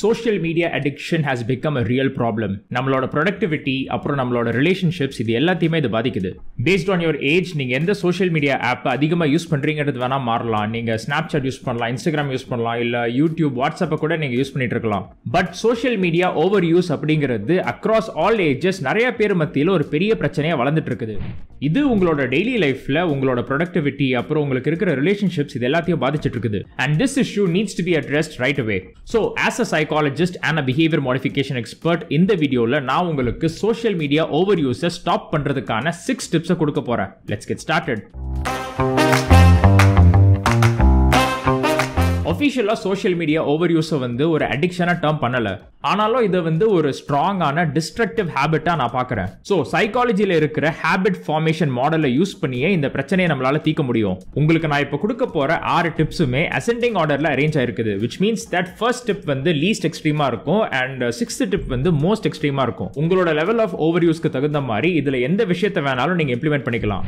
Social media addiction has become a real problem. நம்மளோட productivity அப்புறம் நம்மளோட relationships இது எல்லாத்தையுமே இது பாதிக்குது. Based on your age, நீங்க எந்த social media app அதிகமா யூஸ் பண்றீங்கிறது வேணா மாறலாம். நீங்க Snapchat யூஸ் பண்ணலாம், Instagram யூஸ் பண்ணலாம், இல்ல YouTube, WhatsApp கூட நீங்க யூஸ் பண்ணிட்டு இருக்கலாம். பட் social media overuse அப்படிங்கிறது across all ages நிறைய பேர் மத்தியில ஒரு பெரிய பிரச்சனையா வளர்ந்துட்டு இருக்குது. இது உங்களோட டெய்லி லைஃப்ல உங்களோட productivity அப்புறம் உங்களுக்கு இருக்கிற relationships இது எல்லாத்தையும் பாதிச்சிட்டு இருக்குது. And this issue needs to be addressed right away. So as a psychologist and a behavior modification expert, இந்த வீடியோல நான் உங்களுக்கு social media overuse ஸ்டாப் பண்றதுக்கான 6 டிப்ஸ் கொடுக்க போறேன். Let's get started. Officially, social media overuse வந்து ஒரு அடிக்ஷனா டர்ம் பண்ணல. ஆனாலும் இதை வந்து ஒரு ஸ்ட்ராங்கான டிஸ்ட்ரக்டிவ் ஹேபிட்டா நான் பார்க்கறேன். ஸோ சைக்காலஜில இருக்கிற ஹேபிட் ஃபார்மேஷன் மாடலை யூஸ் பண்ணியே இந்த பிரச்சனையை நம்மளால தீர்க்க முடியும். உங்களுக்கு நான் இப்போ கொடுக்க போற 6 டிப்ஸுமே அசெண்டிங் ஆர்டர்ல அரேஞ்ச் ஆயிருக்குது. Which means that first tip வந்து லீஸ்ட் எக்ஸ்ட்ரீமா இருக்கும் அண்ட் 6th டிப் வந்து மோஸ்ட் எக்ஸ்ட்ரீமா இருக்கும். உங்களோட லெவல் ஆஃப் ஓவர்யூஸ்க்கு தகுந்த மாதிரி இதுல எந்த விஷயத்தை வேணாலும் நீங்க இம்ப்ளிமெண்ட் பண்ணிக்கலாம்.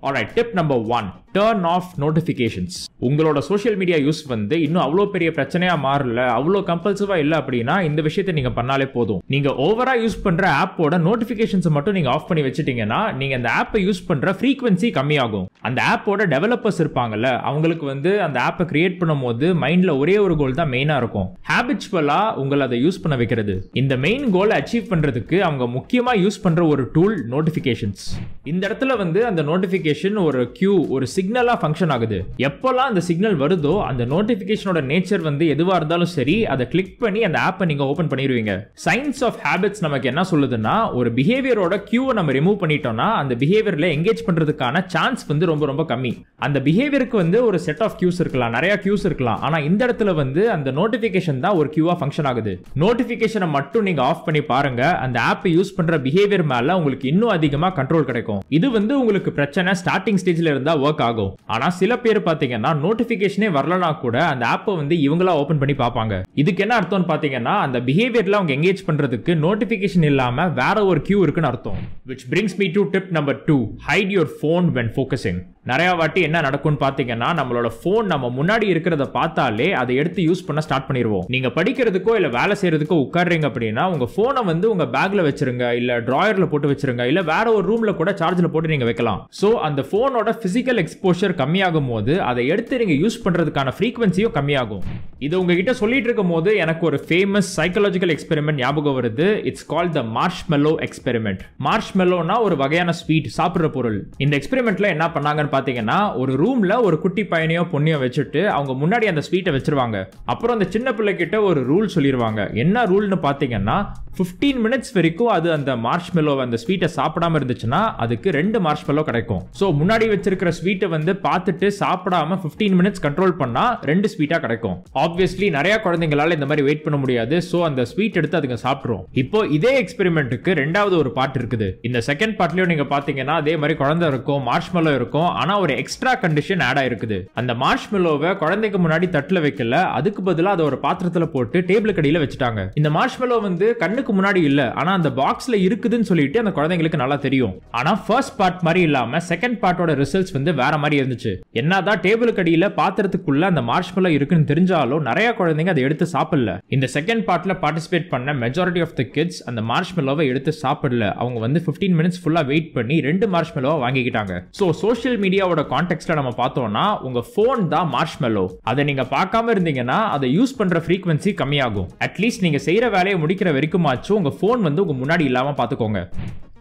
Alright, tip number 1, turn off notifications. உங்களோட சோஷியல் மீடியா யூஸ் வந்து இன்னும் அவ்வளோ பெரிய பிரச்சனையா மாறல, அவ்வளோ கம்பல்சிவா இல்ல அப்படின்னா இந்த விஷயத்தை நீங்க பண்ணாலே போதும். நீங்க ஓவரா யூஸ் பண்ற ஆப்போட நோட்டிபிகேஷன்ஸ் மட்டும் நீங்க ஆஃப் பண்ணி வச்சிட்டீங்கன்னா நீங்க அந்த ஆப்பை யூஸ் பண்ற ஃப்ரீக்வன்சி கம்மியாகும். அந்த ஆப்போட டெவலப்பர்ஸ் இருப்பாங்கல்ல, அவங்களுக்கு வந்து அந்த ஆப்பை கிரியேட் பண்ணும்போது மைண்ட்ல ஒரே ஒரு கோல் தான் மெயினா இருக்கும், ஹேபிச்சுவலா உங்களை அதை யூஸ் பண்ண வைக்கிறது. இந்த மெயின் கோலை அச்சீவ் பண்றதுக்கு அவங்க முக்கியமா யூஸ் பண்ற ஒரு டூல் நோட்டிபிகேஷன்ஸ். இந்த இடத்துல வந்து அந்த நோட்டிபிகேஷன் ஒரு கியூ, ஒரு சிக்னலா ஃபங்க்ஷன் ஆகுது. எப்போல்லாம் அந்த சிக்னல் வருதோ அந்த நோட்டிபிகேஷனோட நேச்சர் வந்து எதுவா இருந்தாலும் சரி அதை கிளிக் பண்ணி அந்த ஆப்பை நீங்க ஓபன் பண்ணிடுவீங்க. சயின்ஸ் ஆஃப் ஹேபிட்ஸ் நமக்கு என்ன சொல்லுதுன்னா, ஒரு பிஹேவியரோட கியூவை நம்ம ரிமூவ் பண்ணிட்டோம்னா அந்த பிஹேவியர்ல எங்கேஜ் பண்றதுக்கான சான்ஸ் வந்து ரொம்ப ரொம்ப கம்மி. அந்த பிஹேவியருக்கு வந்து ஒரு செட் ஆஃப் கியூஸ் இருக்கலாம், நிறைய கியூஸ் இருக்கலாம். ஆனா இந்த இடத்துல வந்து அந்த நோட்டிபிகேஷன் தான் ஒரு கியூவா ஃபங்க்ஷன் ஆகுது. நோட்டிபிகேஷனை மட்டும் நீங்க ஆஃப் பண்ணி பாருங்க, அந்த ஆப்பை யூஸ் பண்ற பிஹேவியர் மேல உங்களுக்கு இன்னும் அதிகமா கண்ட்ரோல் கிடைக்கும். இது வந்து உங்களுக்கு பிரச்சனை ஸ்டார்டிங் ஸ்டேஜ்ல இருந்தா ஒர்க் ஆகும். ஆனா சில பேர் பாத்தீங்கன்னா நோட்டிபிகேஷனே வரலனா கூட அந்த ஆப்பை வந்து இவங்களா ஓபன் பண்ணி பாப்பாங்க. இதுக்கு என்ன அர்த்தம்னு பாத்தீங்கன்னா, அந்த பிஹேவியர்ல அவங்க எங்கேஜ் பண்றதுக்கு நோட்டிபிகேஷன் இல்லாம வேற ஒரு கியூ இருக்குன்னு அர்த்தம். Which brings me to tip number 2, hide your phone when focusing. நிறைய வாட்டி என்ன நடக்கும்னு பாத்தீங்கன்னா, நம்மளோட போன் நம்ம முன்னாடி இருக்கிறத பார்த்தாலே அதை எடுத்து யூஸ் பண்ண ஸ்டார்ட் பண்ணிடுவோம். நீங்க படிக்கிறதுக்கோ இல்ல வேலை செய்யறதுக்கோ உட்கார்றீங்க அப்படின்னா உங்க போனை வந்து உங்க பேக்ல வச்சிருங்க, இல்ல டிராயர்ல போட்டு வச்சிருங்க, இல்ல வேற ஒரு ரூம்ல கூட சார்ஜ்ல போட்டு நீங்க வைக்கலாம். சோ அந்த போனோட பிசிக்கல் எக்ஸ்போஷர் கம்மியாகும் போது அதை எடுத்து நீங்க யூஸ் பண்றதுக்கான ஃப்ரீக்வன்சியும் கம்மியாகும். இது உங்ககிட்ட சொல்லிட்டு இருக்கும் போது எனக்கு ஒரு ஃபேமஸ் சைக்காலஜிக்கல் எக்ஸ்பெரிமெண்ட் ஞாபகம் வருது. It's called the marshmallow experiment. மார்ஷ்மெல்லோனா ஒரு வகையான ஸ்வீட், சாப்பிடுற பொருள். இந்த எக்ஸ்பெரிமெண்ட்ல என்ன பண்ணாங்கன்னு பாத்தீங்கன்னா, ஒரு ரூம்ல ஒரு குட்டி பையனையோ பொண்ணையோ வச்சுட்டு அவங்க முன்னாடி அந்த ஸ்வீட்டை வச்சிருவாங்க. அப்புறம் அந்த சின்ன பிள்ளை கிட்ட ஒரு ரூல் சொல்லிடுவாங்க. என்ன ரூல்னு பாத்தீங்கன்னா, 15 மினிட்ஸ் வரைக்கும் அது அந்த மார்ஷ்மெல்லோ அந்த ஸ்வீட்டை சாப்பிடாம இருந்துச்சுன்னா அதுக்கு 2 மார்ஷ்மெல்லோ கிடைக்கும். சோ முன்னாடி வச்சிருக்கிற ஸ்வீட்டை வந்து பார்த்துட்டு சாப்பிடாம 15 மினிட்ஸ் கண்ட்ரோல் பண்ணா 2 ஸ்வீட்டா கிடைக்கும். ஆப்வியஸ்லி நிறைய குழந்தைங்களால இந்த மாதிரி வெயிட் பண்ண முடியாது. சோ அந்த ஸ்வீட் எடுத்து அதுங்க சாப்பிட்டுரும். இப்போ இதே எக்ஸ்பெரிமெண்ட்டுக்கு ரெண்டாவது ஒரு பார்ட் இருக்குது. இந்த செகண்ட் பார்ட்லயும் நீங்க பாத்தீங்கன்னா அதே மாதிரி குழந்தை இருக்கும், மார்ஷ்மெல்லோ இருக்கும். ஆனா ஒரு எக்ஸ்ட்ரா கண்டிஷன் ஆட் ஆயிருக்குது. அந்த மார்ஷ்மெல்லோவை குழந்தைக்கு முன்னாடி தட்டுல வைக்கல, அதுக்கு பதிலா அதை ஒரு பாத்திரத்துல போட்டு டேபிள் கடியில வச்சுட்டாங்க. இந்த மார்ஷ்மெல்லோ வந்து கண்ணுக்கு முன்னாடி இல்ல, ஆனா அந்த பாக்ஸ்ல இருக்குதுன்னு சொல்லிட்டு அந்த குழந்தைங்களுக்கு நல்லா தெரியும். ஆனா ஃபர்ஸ்ட் பார்ட் மாதிரி இல்லாம செகண்ட் பார்ட்டோட ரிசல்ட்ஸ் வந்து வேற மாதிரி இருந்துச்சு. என்னதான் டேபிள் கடியில பாத்திரத்துக்குள்ள அந்த மார்ஷ்மெல்லோ இருக்குன்னு தெரிஞ்சாலும் நிறைய குழந்தைங்க அதை எடுத்து சாப்பிடல. இந்த செகண்ட் பார்ட்ல பார்ட்டிசிபேட் பண்ண மெஜாரிட்டி ஆஃப் தி கிட்ஸ் அந்த மார்ஷ்மெல்லோவை எடுத்து சாப்பிடல. அவங்க வந்து 15 மினிட்ஸ் ஃபுல்லா வெயிட் பண்ணி 2 மார்ஷ்மெல்லோவை வாங்கிக்கிட்டாங்க. சோ சோஷியல் மீடியாவோட கான்டெக்ஸ்ட்ல நம்ம பார்த்தோம்னா உங்க போன் தான் மார்ஷ்மெல்லோ. அதை நீங்க பார்க்காம இருந்தீங்கன்னா அதை யூஸ் பண்ற ஃப்ரீக்வன்சி கம்மியாகும். அட்லீஸ்ட் நீங்க செய்யற வேலையை முடிக்கிற வரைக்கும் உங்க போன் வந்து உங்க முன்னாடி இல்லாம பாத்துக்கோங்க.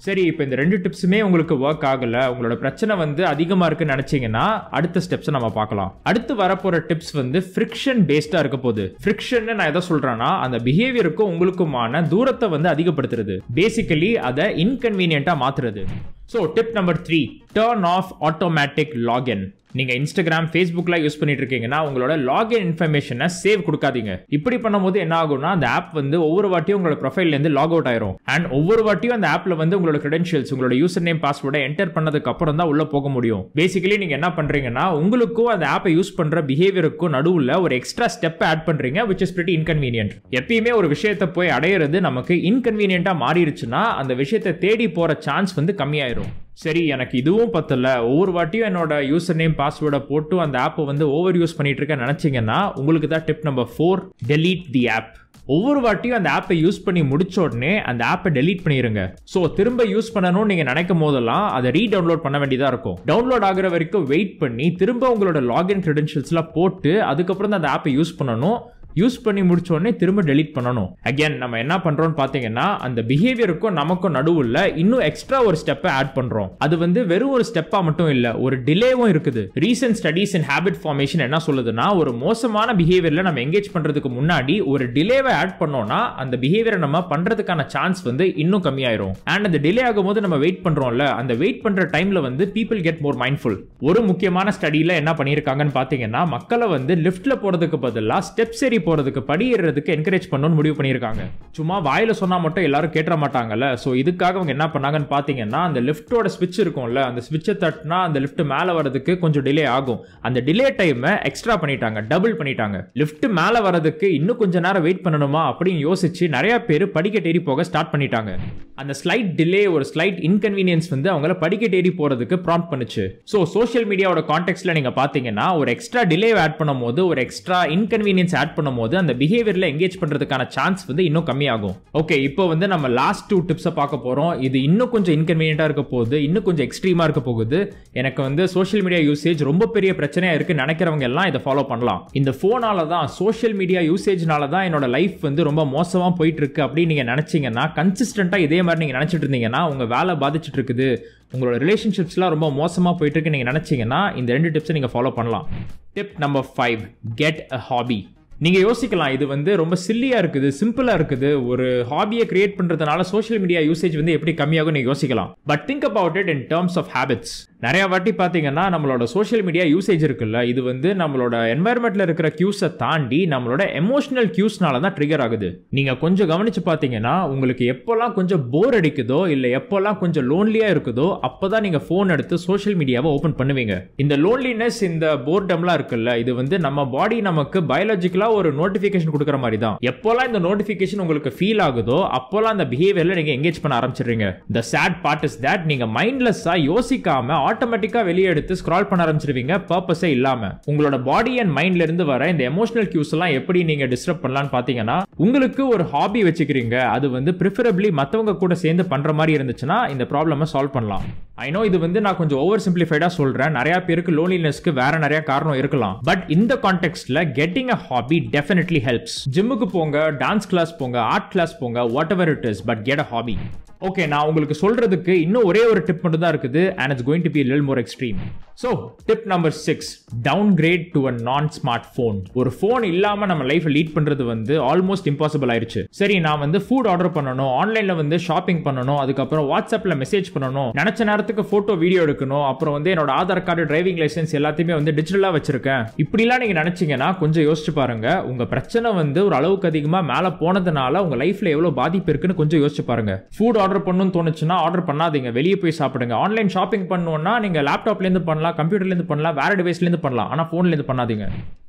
சரி, இப்போ இந்த 2 டிப்ஸுமே உங்களுக்கு ஒர்க் ஆகல, உங்களோட பிரச்சனை வந்து அதிகமா இருக்குன்னு நினைச்சீங்கன்னா அடுத்த ஸ்டெப்ஸ் நம்ம பார்க்கலாம். அடுத்து வரப்போற டிப்ஸ் வந்து ஃப்ரிக்ஷன் பேஸ்டா இருக்க போகுது. ஃப்ரிக்ஷன் நான் எதை சொல்றேன்னா, அந்த பிஹேவியருக்கும் உங்களுக்குமான தூரத்தை வந்து அதிகப்படுத்துறது. பேசிக்கலி அதை இன்கன்வீனியன்ட்டா மாத்துறது. So tip number 3, turn off automatic login. நீங்க இன்ஸ்டாகிராம், ஃபேஸ்புக்லாம் யூஸ் பண்ணிட்டு இருக்கீங்கன்னா உங்களோட லாகின் இன்ஃபர்மேஷனை சேவ் கொடுக்காதீங்க. இப்படி பண்ணும்போது என்ன ஆகும்னா, அந்த ஆப் வந்து ஒவ்வொரு வாட்டியும் உங்களோட ப்ரொஃபைல்ல இருந்து லாக் அவுட் ஆயிரும். அண்ட் ஒவ்வொரு வாட்டியும் அந்த ஆப்ல வந்து உங்களோட கிரெடென்ஷியல்ஸ், உங்களோட யூசர் நேம், பாஸ்வேர்டை என்டர் பண்ணதுக்கு அப்புறம் தான் உள்ள போக முடியும். பேசிக்கலி நீங்க என்ன பண்றீங்கன்னா, உங்களுக்கும் அந்த ஆப்பை யூஸ் பண்ற பிஹேவியருக்கும் நடுவுல ஒரு எக்ஸ்ட்ரா ஸ்டெப் ஆட் பண்றீங்க, which is pretty inconvenient. எப்பயுமே ஒரு விஷயத்தை போய் அடையிறது நமக்கு இன்கன்வீனியன்ட்டா மாறிடுச்சுன்னா அந்த விஷயத்தை தேடி போற சான்ஸ் வந்து கம்மியாயிரும். சரி, எனக்கு இதுவும் பத்தல, ஒவ்வொரு வாட்டியும் என்னோட யூசர் நேம், பாஸ்வேர்டை போட்டு அந்த ஆப்பை வந்து ஓவர் யூஸ் பண்ணிட்டு இருக்க நினைச்சீங்கன்னா உங்களுக்கு தான் tip number 4, delete the app. ஒவ்வொரு வாட்டியும் அந்த ஆப்பை யூஸ் பண்ணி முடிச்ச உடனே அந்த ஆப்பை டெலீட் பண்ணிருங்க. சோ திரும்ப யூஸ் பண்ணணும்னு நீங்க நினைக்கும் போதெல்லாம் அதை ரீடவுன்லோட் பண்ண வேண்டியதா இருக்கும். டவுன்லோட் ஆகுற வரைக்கும் வெயிட் பண்ணி திரும்ப உங்களோட லாகின் கிரெடென்ஷியல்ஸ்லாம் போட்டு அதுக்கப்புறம் தான் அந்த ஆப்பை யூஸ் பண்ணணும். யூஸ் பண்ணி முடிச்ச உடனே திரும்ப டெலீட் பண்ணணும். அகைன் நம்ம என்ன பண்றோம்னு பாத்தீங்கன்னா அந்த பிஹேவியருக்கும் நமக்கும் நடுவுல இன்னும் எக்ஸ்ட்ரா ஒரு ஸ்டெப்பை ஆட் பண்றோம். அது வந்து வெறும் ஒரு ஸ்டெப்பா மட்டும் இல்ல, ஒரு டிலேவும் இருக்குது. ரீசன்ட் ஸ்டடீஸ் இன் ஹேபிட் ஃபார்மேஷன் என்ன சொல்லுதுன்னா ஒரு மோசமான பிஹேவியர்ல நம்ம எங்கேஜ் பண்றதுக்கு முன்னாடி ஒரு டிலேவை ஆட் பண்ணோம்னா அந்த பிஹேவியரை நம்ம பண்றதுக்கான சான்ஸ் வந்து இன்னும் கம்மியாயிரும். அண்ட் அந்த டிலே ஆகும்போது நம்ம வெயிட் பண்றோம்ல, அந்த வெயிட் பண்ற டைம்ல வந்து பீப்புள் கெட் மோர் மைண்ட்ஃபுல். ஒரு முக்கியமான ஸ்டடியில என்ன பண்ணிருக்காங்கன்னு பாத்தீங்கன்னா மக்களை வந்து லிஃப்ட்ல போறதுக்கு பதிலா ஸ்டெப்ஸ் ஏறி போறதுக்கு படி ஏறதுக்கு என்கரேஜ் பண்ணணும்னு முடிவு பண்ணிருக்காங்க. சும்மா வாயில சொன்னா மட்டும் எல்லாரும் கேட்ற மாட்டாங்கல்ல. சோ இதுக்காக அவங்க என்ன பண்ணாங்கன்னு பாத்தீங்கன்னா அந்த லிஃப்டோட ஸ்விட்ச் இருக்கும்ல, அந்த ஸ்விட்சை தட்டினா அந்த லிஃப்ட் மேல வரதுக்கு கொஞ்சம் டிலே ஆகும். அந்த டிலே டைமை எக்ஸ்ட்ரா பண்ணிட்டாங்க, டபுள் பண்ணிட்டாங்க. லிஃப்ட் மேல வரதுக்கு இன்னும் கொஞ்ச நேரம் வெயிட் பண்ணணுமா அப்படின்னு யோசிச்சு நிறைய பேர் படிக்கட்டு ஏறி போக ஸ்டார்ட் பண்ணிட்டாங்க. அந்த ஸ்லைட் டிலே ஒரு ஸ்லைட் இன்கன்வீனியன்ஸ் வந்து அவங்கள படிக்கட்டு ஏறி போறதுக்கு ப்ராம்ப்ட் பண்ணுச்சு. சோ சோஷியல் மீடியாவோட கான்டெக்ட்ல நீங்க பாத்தீங்கன்னா ஒரு எக்ஸ்ட்ரா டிலே ஆட் பண்ணும்போது ஒரு எக்ஸ்ட்ரா இன்கன்வீனியன்ஸ் ஆட் பண்ணும்போது அந்த பிஹேவியர்ல எங்கேஜ் பண்றதுக்கான சான்ஸ் வந்து இன்னும் கம்மியாகும். ஓகே, இப்போ வந்து நம்ம லாஸ்ட் 2 டிப்ஸை பார்க்க போறோம். இது இன்னும் கொஞ்சம் இன்கன்வீனியன்ட்டா இருக்க போகுது, இன்னும் கொஞ்சம் எக்ஸ்ட்ரீமா இருக்க போகுது. எனக்கு வந்து சோஷியல் மீடியா யூசேஜ் ரொம்ப பெரிய பிரச்சனையா இருக்கு நினைக்கிறவங்க எல்லாம் இதை ஃபாலோ பண்ணலாம். இந்த போனால தான், சோஷியல் மீடியா யூசேஜ்னால தான் என்னோட லைஃப் வந்து ரொம்ப மோசமா போயிட்டு இருக்கு அப்படின்னு நீங்க நினைச்சீங்கன்னா, கன்சிஸ்டன்டா இதே மாதிரி நீங்க நினைச்சிட்டு இருந்தீங்கன்னா, உங்க வேலை பாதிச்சுட்டு இருக்குது, உங்களோட ரிலேஷன்ஷிப்ஸ்லாம் ரொம்ப மோசமா போயிட்டு இருக்கு நீங்க நினைச்சீங்கன்னா இந்த 2 டிப்ஸை நீங்க ஃபாலோ பண்ணலாம். Tip number 5, get a hobby. நீங்க யோசிக்கலாம் இது வந்து ரொம்ப சில்லியா இருக்குது, சிம்பிளா இருக்குது, ஒரு ஹாபியை கிரியேட் பண்றதுனால சோஷியல் மீடியா யூசேஜ் வந்து எப்படி கம்மியாகும் நீங்க யோசிக்கலாம். But think about it in terms of habits. நிறைய வாட்டி பாத்தீங்கன்னா நம்மளோட சோஷியல் மீடியா யூசேஜ் இருக்குல்ல, இது வந்து நம்மளோட என்வாயர்மெண்ட்ல இருக்கிற கியூஸை தாண்டி நம்மளோட எமோஷனல் கியூஸ்னால தான் ட்ரிகர் ஆகுது. நீங்க கொஞ்சம் கவனிச்சு பாத்தீங்கன்னா உங்களுக்கு எப்போல்லாம் கொஞ்சம் போர் அடிக்குதோ இல்ல எப்போல்லாம் கொஞ்சம் லோன்லியா இருக்குதோ அப்பதான் நீங்க போன் எடுத்து சோஷியல் மீடியாவை ஓபன் பண்ணுவீங்க. இந்த லோன்லினஸ், இந்த போர்டம்லாம் இருக்குல்ல, இது வந்து நம்ம பாடி நமக்கு பயாலஜிக்கலா ஒரு நோட்டிபிகேஷன் கொடுக்கிற மாதிரி தான். எப்போல்லாம் இந்த நோட்டிபிகேஷன் உங்களுக்கு ஃபீல் ஆகுதோ அப்போல்லாம் அந்த பிஹேவியர்ல நீங்க எங்கேஜ் பண்ண ஆரம்பிச்சிடுறீங்க. The sad part is that நீங்க மைண்ட்லெஸ்ஸா யோசிக்காம ஆட்டோமேட்டிக்கா வெளியே எடுத்து ஸ்க்ரால் பண்ண ஆரம்பிச்சிருவீங்க, பர்பஸே இல்லாம. உங்களோட பாடி அண்ட் மைண்ட்ல இருந்து வர இந்த எமோஷனல் கியூஸ் எல்லாம் எப்படி நீங்க டிஸ்டர்ப் பண்ணலாம்னு பாத்தீங்கன்னா, உங்களுக்கு ஒரு ஹாபி வச்சுக்கிறீங்க, அது வந்து பிரிஃபரபிளி மத்தவங்க கூட சேர்ந்து பண்ற மாதிரி இருந்துச்சுன்னா இந்த ப்ராப்ளமை சால்வ் பண்ணலாம். ஐ நோ இது வந்து நான் கொஞ்சம் ஓவர் சிம்பிளிஃபைடா சொல்றேன், நிறைய பேருக்கு லோன்லினஸ்க்கு வேற நிறைய காரணம் இருக்கலாம். பட் இந்த கான்டெக்ட்ல getting a hobby definitely helps. ஜிம்முக்கு போங்க, டான்ஸ் கிளாஸ் போங்க, ஆர்ட் கிளாஸ் போங்க, whatever it is, but get a hobby. Okay, நான் உங்களுக்கு சொல்றதுக்கு இன்னும் ஒரே ஒரு டிப் மட்டும் தான் இருக்குது and it's going to be a little more extreme. So, tip number 6, downgrade to a non-smart phone. ஒரு phone இல்லாம நம்ம லைஃப் லீட் பண்றது வந்து ஆல்மோஸ்ட் இம்பாசிபிள் ஆயிருச்சு. சரி, நான் வந்து ஃபுட் ஆர்டர் பண்ணணும், ஆன்லைன்ல வந்து ஷாப்பிங் பண்ணணும், அதுக்கப்புறம் வாட்ஸ்அப்ல மெசேஜ் பண்ணணும், நினைச்ச நேரத்துக்கு போட்டோ வீடியோ எடுக்கணும், அப்புறம் வந்து என்னோட ஆதார் கார்டு, டிரைவிங் லைசன்ஸ் எல்லாத்தையுமே வந்து டிஜிட்டலா வச்சிருக்கேன். இப்படிலாம் நீங்க நினைச்சீங்கன்னா கொஞ்சம் யோசிச்சு பாருங்க. உங்க பிரச்சனை வந்து ஒரு அளவுக்கு அதிகமா மேல போனதுனால உங்க லைஃப்ல எவ்வளவு பாதிப்பு இருக்குன்னு கொஞ்சம் யோசிச்சு பாருங்க. ஃபுட் ஆர்டர் பண்ணணும்னு தோணுச்சுன்னா ஆர்டர் பண்ணாதீங்க, வெளியே போய் சாப்பிடுங்க. ஆன்லைன் ஷாப்பிங் பண்ணணும்னா நீங்க லேப்டாப்ல இருந்து பண்ணலாம், கம்ப்யூட்டர்ல இருந்து பண்ணலாம், வேற டிவைஸ்ல இருந்து பண்ணலாம், ஆனா போன்ல இருந்து பண்ணாதீங்க.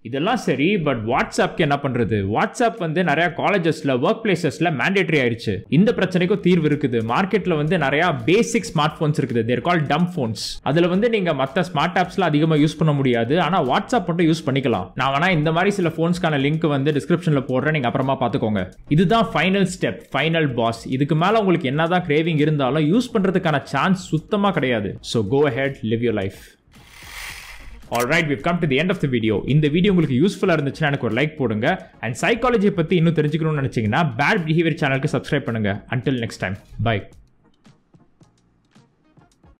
இதெல்லாம் சரி, பட் வாட்ஸ்அப்க்கு என்ன பண்றது? வாட்ஸ்அப் வந்து நிறைய காலேஜஸ்ல, ஒர்க் பிளேசஸ்ல மேண்டேட்டரி ஆயிருச்சு. இந்த பிரச்சனைக்கும் தீர்வு இருக்குது. மார்க்கெட்ல வந்து நிறைய பேசிக் ஸ்மார்ட் போன்ஸ் இருக்குது, தேர் கால் டம்ப் போன்ஸ். அதுல வந்து நீங்க மத்த ஸ்மார்ட் ஆப்ஸ்ல அதிகமா யூஸ் பண்ண முடியாது, ஆனா வாட்ஸ்அப் மட்டும் யூஸ் பண்ணிக்கலாம். நான் வேணா இந்த மாதிரி சில போன்ஸ்க்கான லிங்க் வந்து டிஸ்கிரிப்ஷன்ல போடுறேன், நீங்க அப்புறமா பாத்துக்கோங்க. இதுதான் ஃபைனல் ஸ்டெப், ஃபைனல் பாஸ். இதுக்கு மேல உங்களுக்கு என்னதான் கிரேவிங் இருந்தாலும் யூஸ் பண்றதுக்கான சான்ஸ் சுத்தமா கிடையாது. So go ahead, live your life. Alright, we've come to the end of the video. இந்த வீடியோ உங்களுக்கு யூஸ்ஃபுல்லா இருந்துச்சுன்னா எனக்கு ஒரு லைக் போடுங்க. அண்ட் சைக்காலஜி பத்தி இன்னும் தெரிஞ்சுக்கணும்னு நினைச்சீங்கன்னா பேட் பிஹேவியர் சேனலுக்கு சப்ஸ்கிரைப் பண்ணுங்க. Until next time, bye.